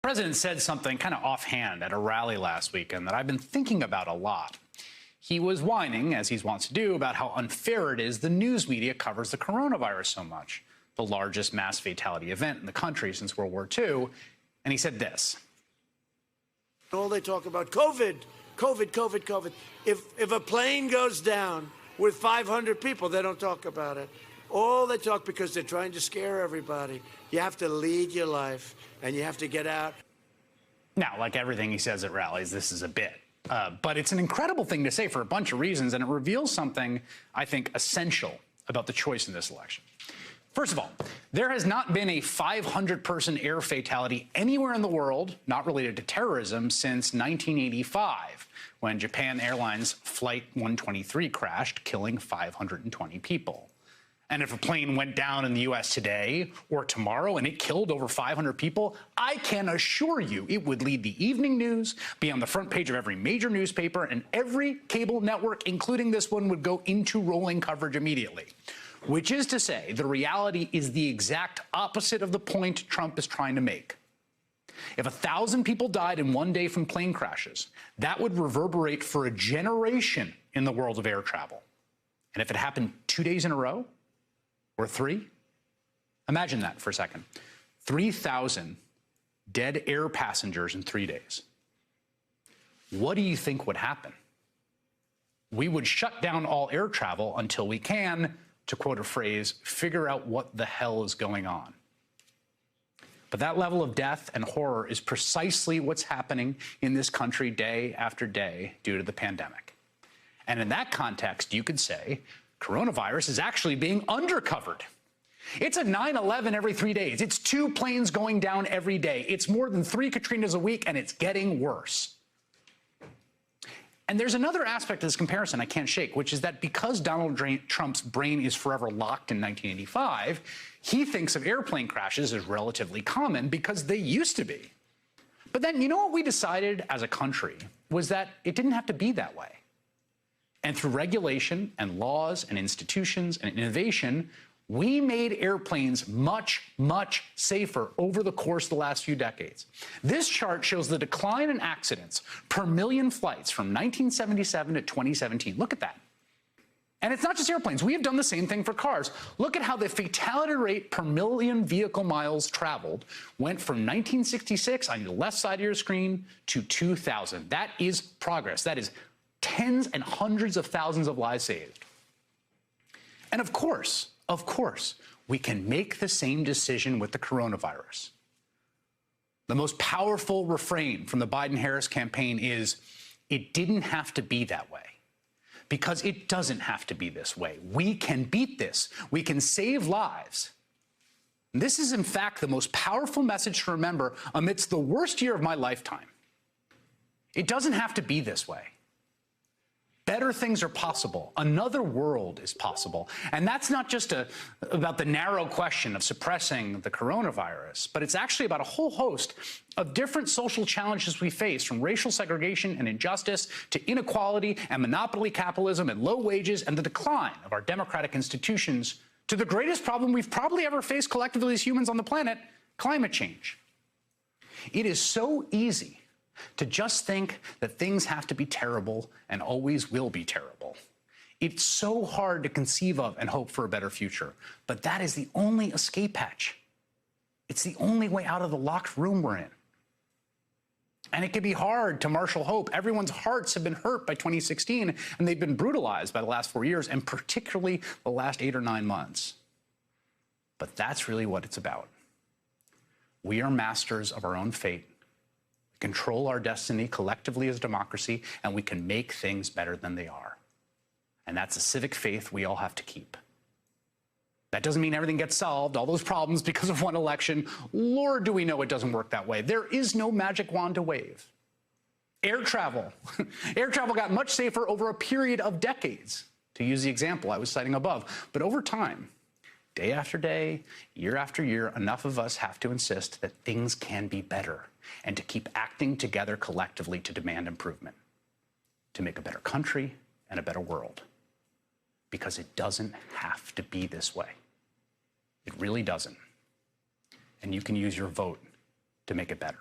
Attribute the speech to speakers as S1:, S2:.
S1: The president said something kind of offhand at a rally last weekend that I've been thinking about a lot. He was whining, as he wants to do, about how unfair it is the news media covers the coronavirus so much, the largest mass fatality event in the country since World War II. And he said this.
S2: All they talk about, COVID, COVID, COVID, COVID. If a plane goes down with 500 people, they don't talk about it. All they talk because they're trying to scare everybody. You have to lead your life, and you have to get out.
S1: Now, like everything he says at rallies, this is a bit. But it's an incredible thing to say for a bunch of reasons, and it reveals something, I think, essential about the choice in this election. First of all, there has not been a 500-person air fatality anywhere in the world, not related to terrorism, since 1985, when Japan Airlines Flight 123 crashed, killing 520 people. And if a plane went down in the U.S. today or tomorrow and it killed over 500 people, I can assure you it would lead the evening news, be on the front page of every major newspaper, and every cable network, including this one, would go into rolling coverage immediately. Which is to say, the reality is the exact opposite of the point Trump is trying to make. If 1,000 people died in one day from plane crashes, that would reverberate for a generation in the world of air travel. And if it happened 2 days in a row, or 3? Imagine that for a second. 3,000 dead air passengers in 3 days. What do you think would happen? We would shut down all air travel until we can, to quote a phrase, figure out what the hell is going on. But that level of death and horror is precisely what's happening in this country day after day due to the pandemic. And in that context, you could say coronavirus is actually being undercovered. It's a 9/11 every 3 days. It's 2 planes going down every day. It's more than 3 Katrinas a week, and it's getting worse. And there's another aspect of this comparison I can't shake, which is that because Donald Trump's brain is forever locked in 1985, he thinks of airplane crashes as relatively common because they used to be. But then, you know what we decided as a country was that it didn't have to be that way. And through regulation and laws and institutions and innovation, we made airplanes much, much safer over the course of the last few decades. This chart shows the decline in accidents per million flights from 1977 to 2017. Look at that. And it's not just airplanes. We have done the same thing for cars. Look at how the fatality rate per million vehicle miles traveled went from 1966 on the left side of your screen to 2000. That is progress. That is tens and hundreds of thousands of lives saved. And of course, we can make the same decision with the coronavirus. The most powerful refrain from the Biden-Harris campaign is, it didn't have to be that way. Because it doesn't have to be this way. We can beat this. We can save lives. This is, in fact, the most powerful message to remember amidst the worst year of my lifetime. It doesn't have to be this way. Better things are possible. Another world is possible. And that's not just about the narrow question of suppressing the coronavirus, but it's actually about a whole host of different social challenges we face, from racial segregation and injustice to inequality and monopoly capitalism and low wages and the decline of our democratic institutions, to the greatest problem we've probably ever faced collectively as humans on the planet, climate change. It is so easy to just think that things have to be terrible and always will be terrible. It's so hard to conceive of and hope for a better future, but that is the only escape hatch. It's the only way out of the locked room we're in. And it can be hard to marshal hope. Everyone's hearts have been hurt by 2016, and they've been brutalized by the last 4 years, and particularly the last 8 or 9 months. But that's really what it's about. We are masters of our own fate, control our destiny collectively as a democracy, and we can make things better than they are. And that's a civic faith we all have to keep. That doesn't mean everything gets solved, all those problems because of one election. Lord, do we know it doesn't work that way. There is no magic wand to wave. Air travel. Air travel got much safer over a period of decades, to use the example I was citing above. But over time, day after day, year after year, enough of us have to insist that things can be better and to keep acting together collectively to demand improvement, to make a better country and a better world. Because it doesn't have to be this way. It really doesn't. And you can use your vote to make it better.